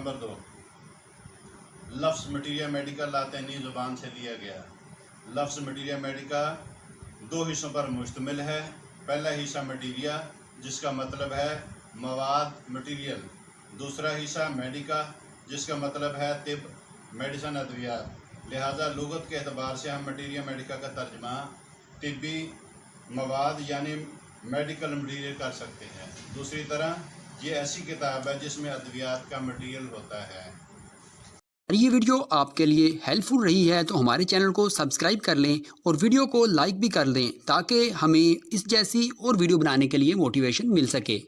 Number 2, लफ्ज़ materia Medica लातीनी ज़ुबान से लिया गया। लफ्ज़ मटीरिया मेडिका दो हिस्सों पर मुश्तमिल है। पहला हिस्सा मटीरिया, जिसका मतलब है मवाद, मटीरियल। दूसरा हिस्सा मेडिका, जिसका मतलब है तिब, मेडिसन, अद्वियात। लिहाजा लुगत के अतबार से हम मटीरिया मेडिका का तर्जमा तिब्बी मवाद यानी मेडिकल मटीरियल कर सकते हैं। दूसरी तरह ये ऐसी किताब है जिसमें अद्वियात का मटीरियल होता है। ये वीडियो आपके लिए हेल्पफुल रही है तो हमारे चैनल को सब्सक्राइब कर लें और वीडियो को लाइक भी कर दें ताकि हमें इस जैसी और वीडियो बनाने के लिए मोटिवेशन मिल सके।